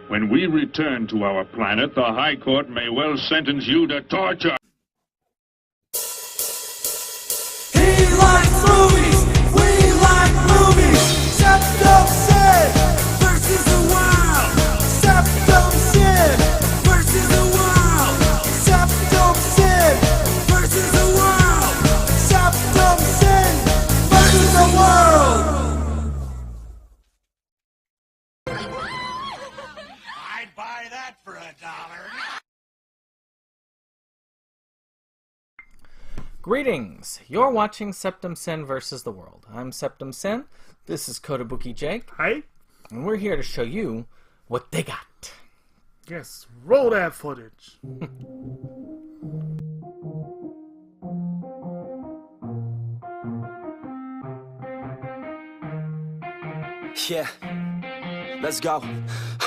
When we return to our planet, the High Court may well sentence you to torture. He likes movies, we like movies. Septum Sin versus the Wild. Septum Sin versus the Wild. Septum Sin versus the Wild. Septum Sin versus the world. I'd buy that for $1. Greetings! You're watching Septum Sin versus the World. I'm Septum Sin. This is Kotobuki Jake. Hi. And we're here to show you what they got. Yes, roll that footage. Yeah, let's go.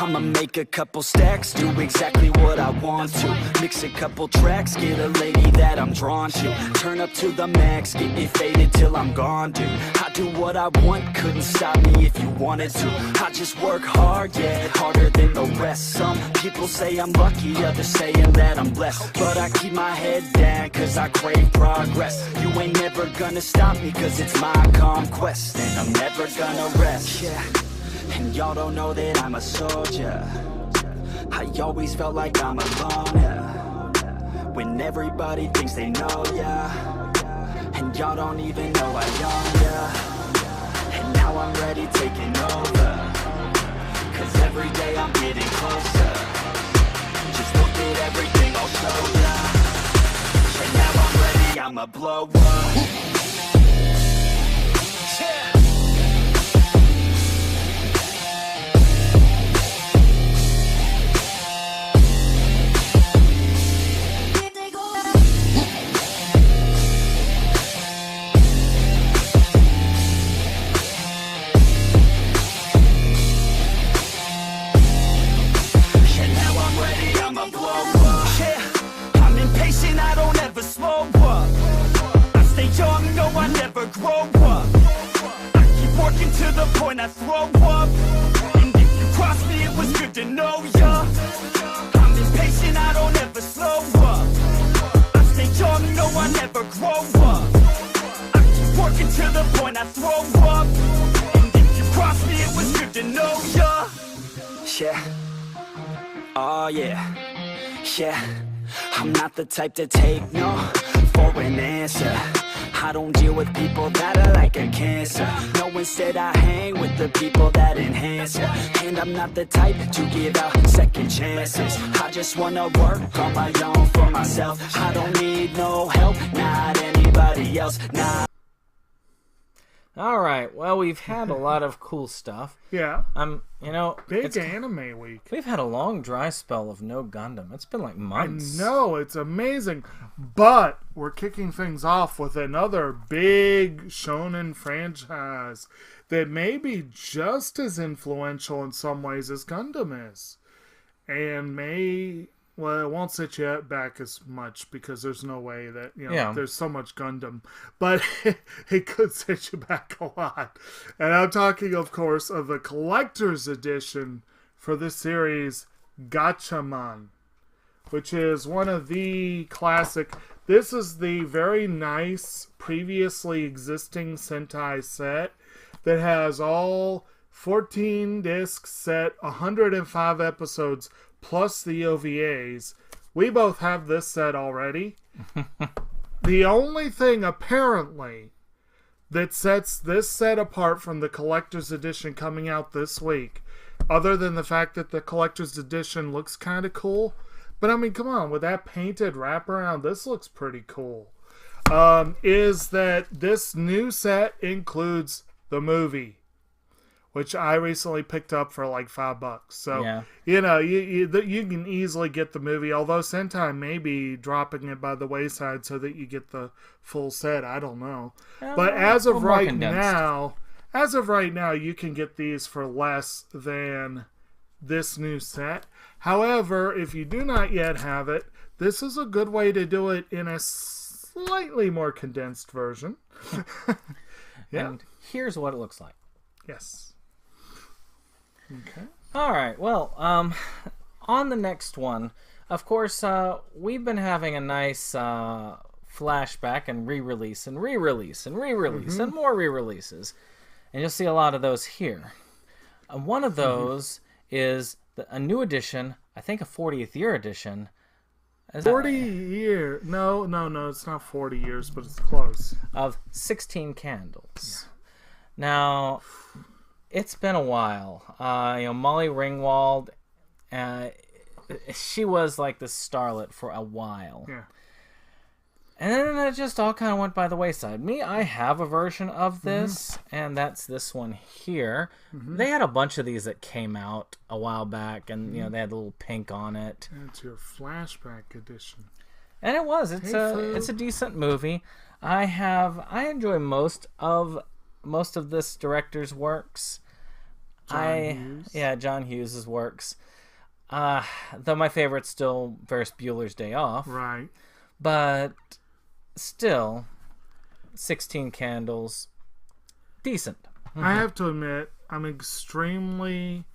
I'ma make a couple stacks, do exactly what I want to. Mix a couple tracks, get a lady that I'm drawn to. Turn up to the max, get me faded till I'm gone, dude. I do what I want, couldn't stop me if you wanted to. I just work hard, yeah, harder than the rest. Some people say I'm lucky, others saying that I'm blessed. But I keep my head down, cause I crave progress. You ain't never gonna stop me, cause it's my conquest. And I'm never gonna rest, yeah. And y'all don't know that I'm a soldier. I always felt like I'm alone, yeah. When everybody thinks they know, yeah. And y'all don't even know I own, yeah. And now I'm ready taking over. Cause every day I'm getting closer. Just look at everything I'll show ya. And now I'm ready, I'ma blow up. Yeah. To the point I throw up. And if you cross me, it was good to know ya. I'm impatient, I don't ever slow up. I stay young, no, I never grow up. I keep working to the point I throw up. And if you cross me, it was good to know ya. Yeah. Oh yeah. Yeah. I'm not the type to take no for an answer. I don't deal with people that are like a cancer. No, instead I hang with the people that enhance ya. And I'm not the type to give out second chances. I just wanna work on my own for myself. I don't need no help, not anybody else, nah. Alright, well, we've had a lot of cool stuff. Yeah. Big anime week. We've had a long dry spell of no Gundam. It's been like months. I know, it's amazing. But we're kicking things off with another big shonen franchise that may be just as influential in some ways as Gundam is. And well, it won't set you back as much because there's no way that, there's so much Gundam. But it could set you back a lot. And I'm talking, of course, of the collector's edition for this series, Gatchaman, which is one of the classic. This is the very nice, previously existing Sentai set that has all 14 discs set, 105 episodes, plus the OVAs. We both have this set already. The only thing, apparently, that sets this set apart from the collector's edition coming out this week, other than the fact that the collector's edition looks kind of cool, but I mean, come on, with that painted wraparound, this looks pretty cool, is that this new set includes the movie, which I recently picked up for like $5. So, yeah. You can easily get the movie, although Sentai may be dropping it by the wayside so that you get the full set. I don't know. But as of right now, you can get these for less than this new set. However, if you do not yet have it, this is a good way to do it in a slightly more condensed version. Yeah. And here's what it looks like. Yes. Okay. All right. Well, on the next one, of course, we've been having a nice flashback and re-release and re-release and re-release and more re-releases, and you'll see a lot of those here. One of those is a new edition, I think a 40th year edition. 40 year? No, it's not 40 years, but it's close. Of 16 Candles. Now, it's been a while. Molly Ringwald, she was like the starlet for a while. Yeah. And then it just all kind of went by the wayside. I have a version of this, and that's this one here. They had a bunch of these that came out a while back, and they had a little pink on it. And it's your flashback edition. And it was. It's a decent movie. I enjoy most of this director's works. John Hughes. John Hughes' works. Though my favorite's still Ferris Bueller's Day Off. Right. But still, 16 Candles, decent. I have to admit, I'm extremely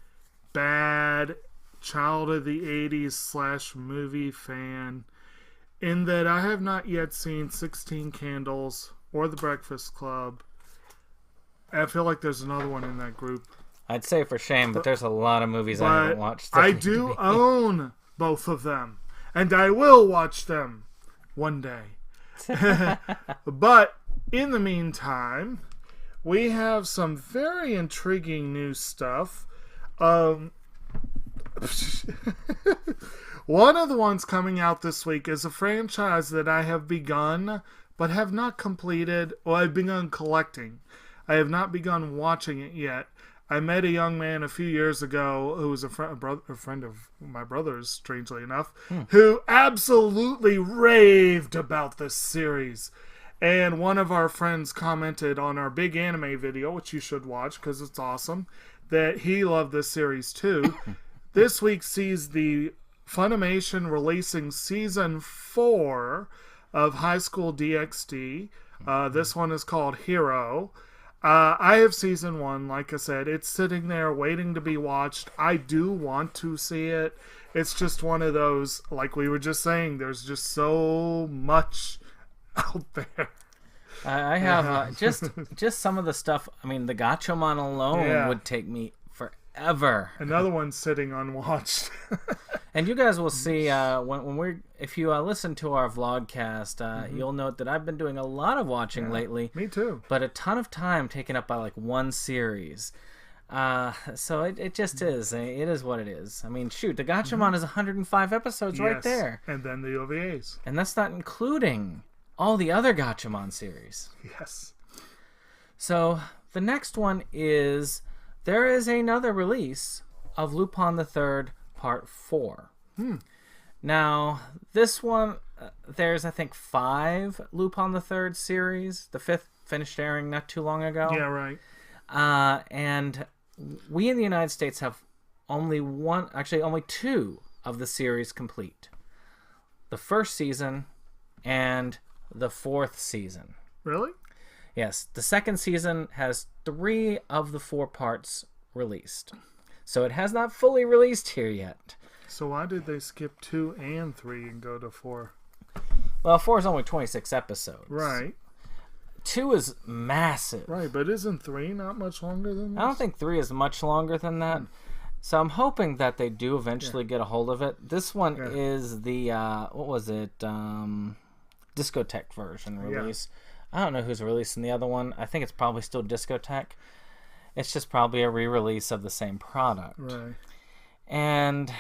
bad child of the 80s / movie fan in that I have not yet seen 16 Candles or The Breakfast Club. I feel like there's another one in that group. I'd say for shame, but there's a lot of movies I haven't watched. I do own both of them, and I will watch them one day. But in the meantime, we have some very intriguing new stuff. One of the ones coming out this week is a franchise that I have begun but have not completed, or I've begun collecting. I have not begun watching it yet. I met a young man a few years ago who was a friend of my brother's, strangely enough, who absolutely raved about this series. And one of our friends commented on our big anime video, which you should watch because it's awesome, that he loved this series too. This week sees the Funimation releasing Season 4 of High School DxD. This one is called Hero. I have Season 1, like I said. It's sitting there waiting to be watched. I do want to see it. It's just one of those, like we were just saying, there's just so much out there. I have just some of the stuff. I mean, the Gatchaman alone would take me forever. Another one sitting unwatched. And you guys will see if you listen to our vlogcast, you'll note that I've been doing a lot of watching lately. Me too. But a ton of time taken up by like one series. So it just is. It is what it is. I mean, shoot, the Gatchaman is 105 episodes right there. And then the OVAs. And that's not including all the other Gatchaman series. Yes. So the next one is, there is another release of Lupin the Third Part 4. Now, this one, there's I think 5 Lupin the Third series. The 5th finished airing not too long ago. Yeah, right. And we in the United States have only 2 of the series complete. The first season and the 4th season. Really? Yes, the second season has 3 of the 4 parts released. So it has not fully released here yet. So why did they skip 2 and 3 and go to 4? Well, 4 is only 26 episodes. Right. 2 is massive. Right, but isn't 3 not much longer than this? I don't think 3 is much longer than that. So I'm hoping that they do eventually get a hold of it. This one is the, what was it, Discotheque version release. I don't know who's releasing the other one. I think it's probably still Discotheque. It's just probably a re-release of the same product. Right. And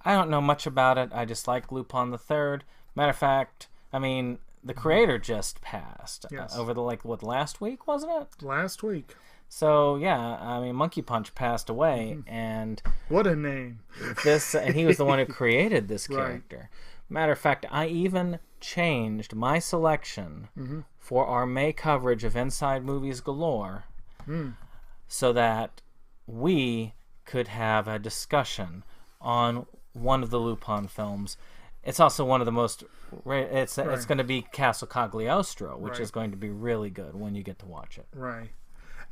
I don't know much about it. I just like Lupin the Third. Matter of fact, I mean, the creator just passed. Over the, last week, wasn't it? Last week. So, yeah, I mean, Monkey Punch passed away, and... What a name. And he was the one who created this character. Matter of fact, I even changed my selection for our May coverage of Inside Movies Galore so that we could have a discussion on one of the Lupin films. It's also one of the most... It's going to be Castle Cagliostro, which is going to be really good when you get to watch it. Right.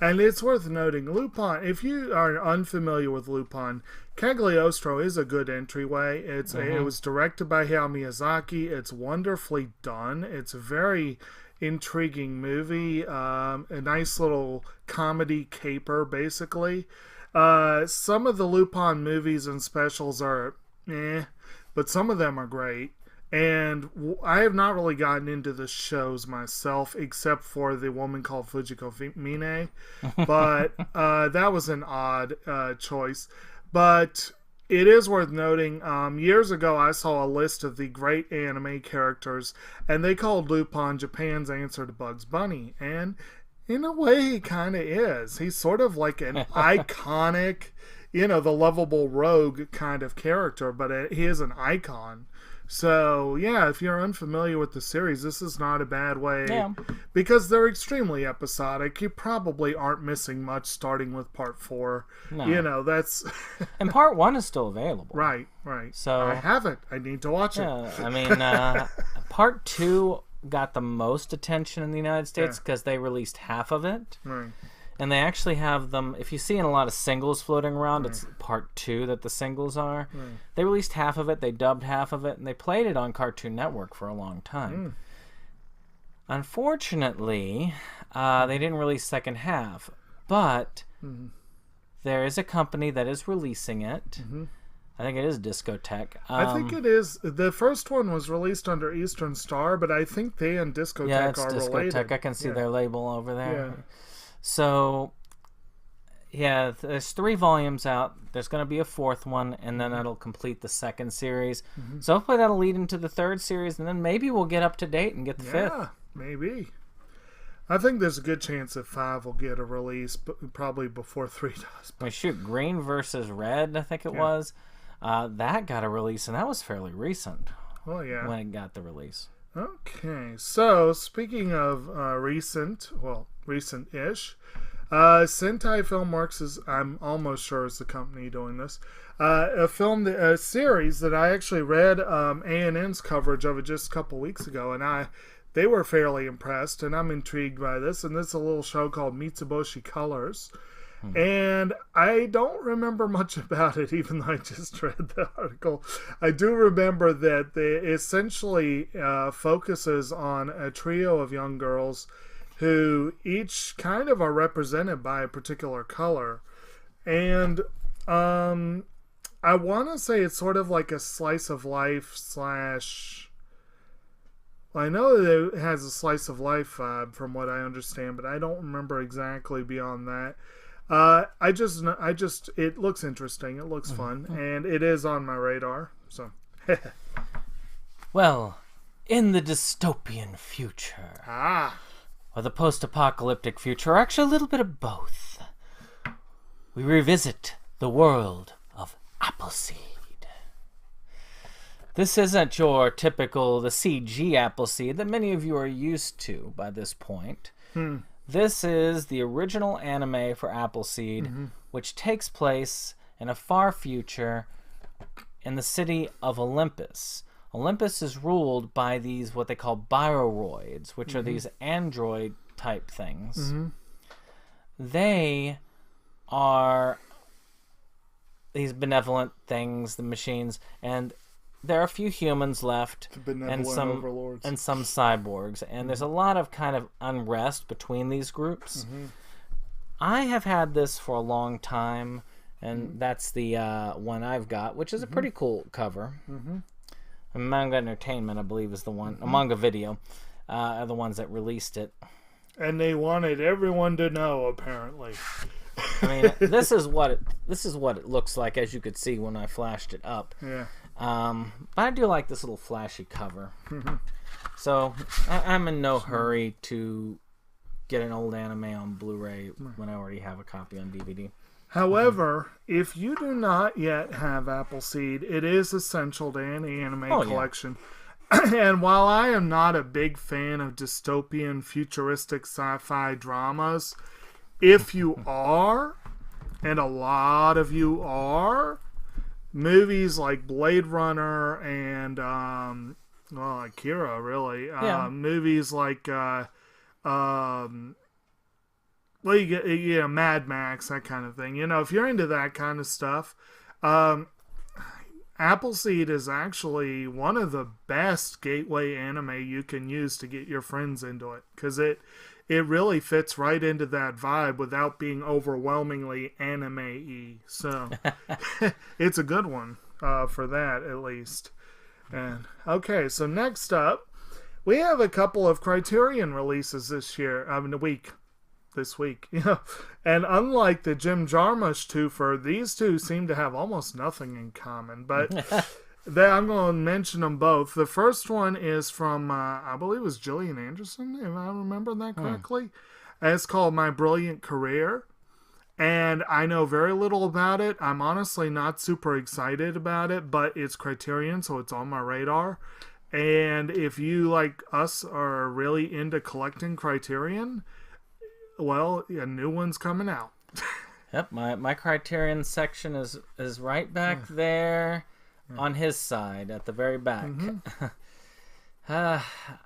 And it's worth noting, Lupin, if you are unfamiliar with Lupin, Cagliostro is a good entryway. It was directed by Hayao Miyazaki. It's wonderfully done. It's a very intriguing movie. A nice little comedy caper, basically. Some of the Lupin movies and specials are but some of them are great. And I have not really gotten into the shows myself, except for The Woman Called Fujiko Mine. But that was an odd choice. But it is worth noting, years ago I saw a list of the great anime characters, and they called Lupin Japan's answer to Bugs Bunny. And in a way, he kind of is. He's sort of like an iconic, the lovable rogue kind of character, but he is an icon. So, yeah, if you're unfamiliar with the series, this is not a bad way. Yeah. Because they're extremely episodic. You probably aren't missing much starting with part 4. No. That's... And part 1 is still available. Right. So I haven't. I need to watch it. I mean, part 2 got the most attention in the United States because they released half of it. Right. And they actually have them, if you see in a lot of singles floating around, it's part 2 that the singles are. Right. They released half of it, they dubbed half of it, and they played it on Cartoon Network for a long time. Unfortunately, they didn't release second half, but there is a company that is releasing it. I think it is Discotech. I think it is. The first one was released under Eastern Star, but I think they and Discotech are Discotech. related. I can see their label over there. Yeah. So, yeah, there's 3 volumes out. There's going to be a 4th one, and then that'll complete the 2nd series. So hopefully that'll lead into the 3rd series, and then maybe we'll get up to date and get the 5th. Yeah, maybe. I think there's a good chance that 5 will get a release, but probably before 3 does. We shoot Green versus Red, I think it was. That got a release, and that was fairly recent. Oh, yeah. When it got the release. Okay, so speaking of recent-ish, Sentai Filmworks is, I'm almost sure, is the company doing this. A series that I actually read A&N's coverage of it just a couple weeks ago, and they were fairly impressed, and I'm intrigued by this. And this is a little show called Mitsuboshi Colors. And I don't remember much about it, even though I just read the article. I do remember that it essentially focuses on a trio of young girls who each kind of are represented by a particular color. And I want to say it's sort of like a slice of life / I know that it has a slice of life vibe from what I understand, but I don't remember exactly beyond that. It looks interesting. It looks fun, and it is on my radar. So, well, in the dystopian future, or the post-apocalyptic future, or actually a little bit of both, we revisit the world of Appleseed. This isn't your typical, the CG Appleseed that many of you are used to by this point. This is the original anime for Appleseed, which takes place in a far future in the city of Olympus. Olympus is ruled by these, what they call bioroids, which are these android type things. They are these benevolent things, the machines, and there are a few humans left and some overlords. And some cyborgs, and there's a lot of kind of unrest between these groups. I have had this for a long time, and that's the one I've got, which is a pretty cool cover. Manga Entertainment, I believe, is the one. Manga Video are the ones that released it, and they wanted everyone to know. Apparently, I mean, this is what it looks like, as you could see when I flashed it up. Yeah. But I do like this little flashy cover. So I'm in no hurry to get an old anime on Blu-ray when I already have a copy on DVD. However, if you do not yet have Appleseed, it is essential to any anime collection. And while I am not a big fan of dystopian, futuristic sci-fi dramas, if you are, and a lot of you are, movies like Blade Runner and Akira, really. Movies like well, you get Mad Max, that kind of thing. If you're into that kind of stuff, Appleseed is actually one of the best gateway anime you can use to get your friends into it, because it really fits right into that vibe without being overwhelmingly anime-y. So it's a good one for that, at least. And okay, so next up, we have a couple of Criterion releases this week. And unlike the Jim Jarmusch twofer, these two seem to have almost nothing in common. But I'm going to mention them both. The first one is from, I believe it was Gillian Anderson, if I remember that correctly. And it's called My Brilliant Career. And I know very little about it. I'm honestly not super excited about it, but it's Criterion, so it's on my radar. And if you, like us, are really into collecting Criterion, well, a new one's coming out. Yep, my Criterion section is right back there on his side at the very back. Mm-hmm. I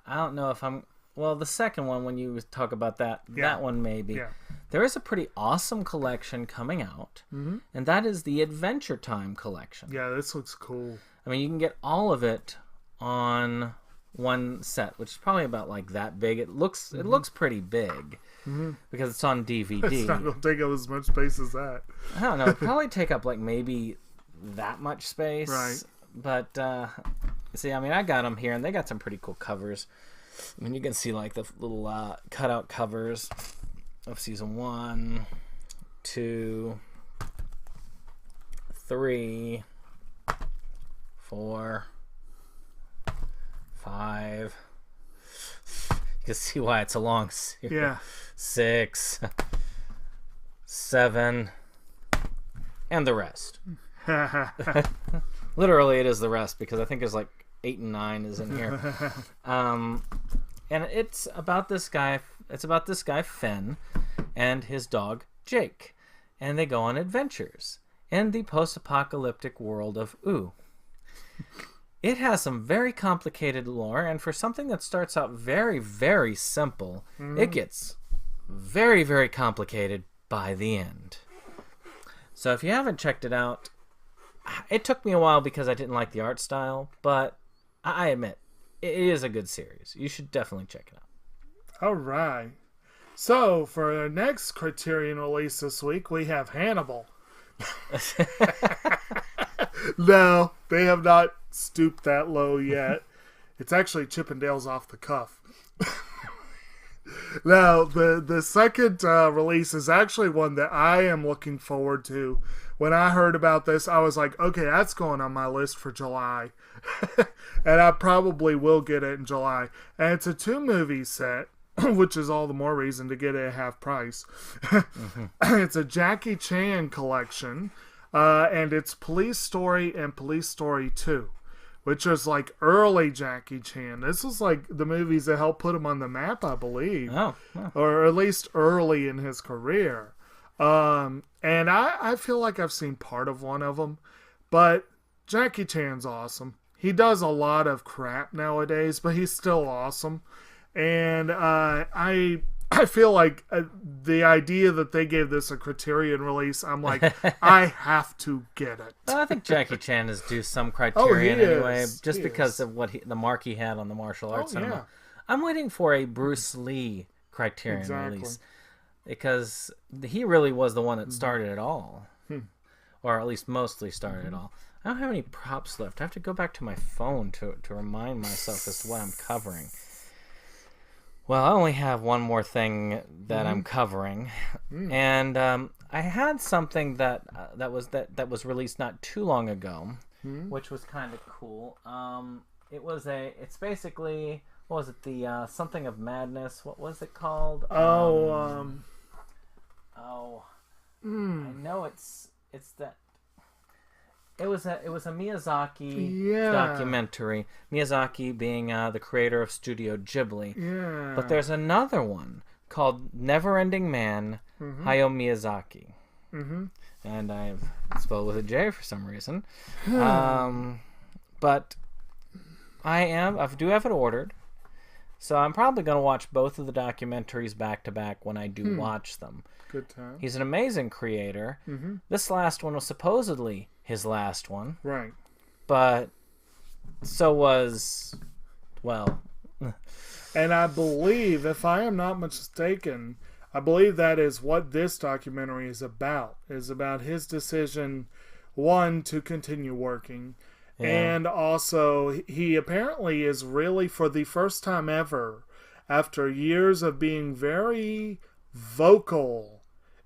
don't know if I'm... Well, the second one, when you talk about that one maybe. Yeah. There is a pretty awesome collection coming out, and that is the Adventure Time collection. Yeah, this looks cool. I mean, you can get all of it on one set, which is probably about like that big. It looks pretty big because it's on DVD. It's not going to take up as much space as that. I don't know. It'd probably take up like maybe that much space. Right. But see, I mean, I got them here, and they got some pretty cool covers. I mean, you can see like the little cutout covers of season 1, 2, 3, 4, 5. You can see why it's a long series. Yeah. 6, 7, and the rest. Literally, it is the rest because I think there's like 8 and 9 is in here. And it's about this guy. It's about this guy Finn and his dog Jake, and they go on adventures in the post-apocalyptic world of Ooh. It has some very complicated lore, and for something that starts out very, very simple, it gets very, very complicated by the end. So if you haven't checked it out, it took me a while because I didn't like the art style, but I admit, it is a good series. You should definitely check it out. All right. So, for our next Criterion release this week, we have Hannibal. No, they have not stooped that low yet. It's actually Chippendales off the cuff. Now, the second release is actually one that I am looking forward to. When I heard about this, I was like, okay, that's going on my list for July. And I probably will get it in July. And it's a 2-movie set, which is all the more reason to get it at half price. It's a Jackie Chan collection. And it's Police Story and Police Story 2, which is like early Jackie Chan. This was like the movies that helped put him on the map, I believe. Oh. Or at least early in his career. And I feel like I've seen part of one of them. But Jackie Chan's awesome. He does a lot of crap nowadays, but he's still awesome. And I feel like the idea that they gave this a Criterion release, I'm like, I have to get it. Well, I think Jackie Chan is due some Criterion anyway, just he because is. of the mark he had on the martial arts cinema. Yeah. I'm waiting for a Bruce Lee Criterion release because he really was the one that started it all, or at least mostly started it all. I don't have any props left. I have to go back to my phone to remind myself as to what I'm covering. Well, I only have one more thing that I'm covering, and I had something that was released not too long ago, which was kind of cool. It's basically, what was it? The something of madness. What was it called? I know it's that. It was a Miyazaki documentary. Miyazaki being the creator of Studio Ghibli. Yeah. But there's another one called Neverending Man, Hayao Miyazaki. And I've spelled with a J for some reason. But I do have it ordered. So I'm probably going to watch both of the documentaries back to back when I do watch them. Good time. He's an amazing creator. This last one was supposedly his last one. Right. But so was, well... And I believe, if I am not mistaken, I believe that is what this documentary is about his decision, one, to continue working. Yeah. And also, he apparently is really, for the first time ever, after years of being very vocal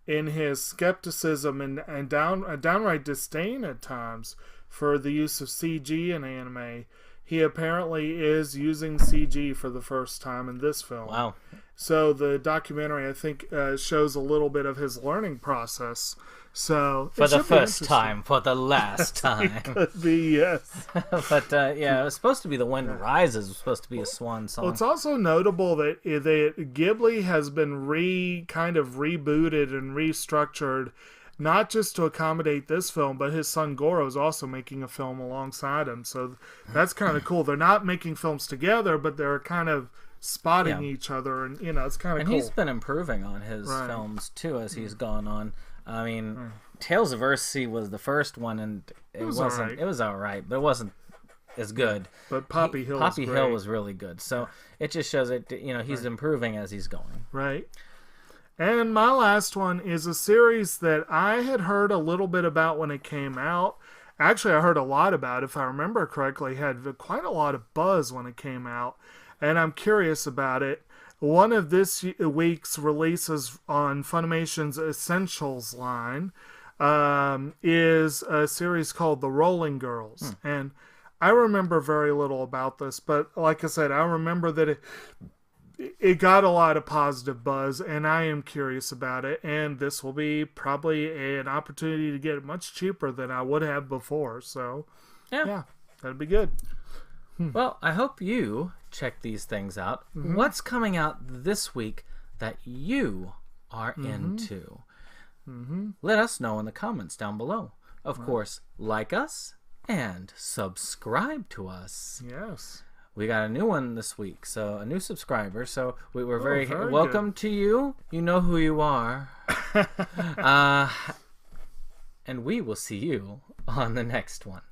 in his skepticism and downright disdain at times for the use of CG in anime, he apparently is using CG for the first time in this film. Wow. So the documentary, I think, shows a little bit of his learning process. So for the first time, for the last time. It could be, yes. But yeah, it was supposed to be The Wind Rises. It was supposed to be a swan song. Well, it's also notable that Ghibli has been kind of rebooted and restructured, not just to accommodate this film, but his son Goro is also making a film alongside him. So that's kind of cool. They're not making films together, but they're kind of spotting each other, and it's kind of cool. And he's been improving on his films too as he's gone on. I mean, Tales of Earthsea was the first one, and it wasn't. All right. It was all right, but it wasn't as good. But Poppy Hill was really good. So it just shows that he's improving as he's going. Right. And my last one is a series that I had heard a little bit about when it came out. Actually, I heard a lot about it, if I remember correctly. It had quite a lot of buzz when it came out, and I'm curious about it. One of this week's releases on Funimation's Essentials line is a series called The Rolling Girls. And I remember very little about this, but like I said, I remember that it got a lot of positive buzz, and I am curious about it, and this will be probably an opportunity to get it much cheaper than I would have before, so yeah that'd be good. Well, I hope you check these things out. What's coming out this week that you are into? Let us know in the comments down below. Of course, like us and subscribe to us. Yes. We got a new one this week, so a new subscriber. So we were very welcome good. to you. You know who you are. And we will see you on the next one.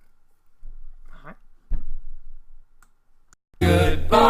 Goodbye.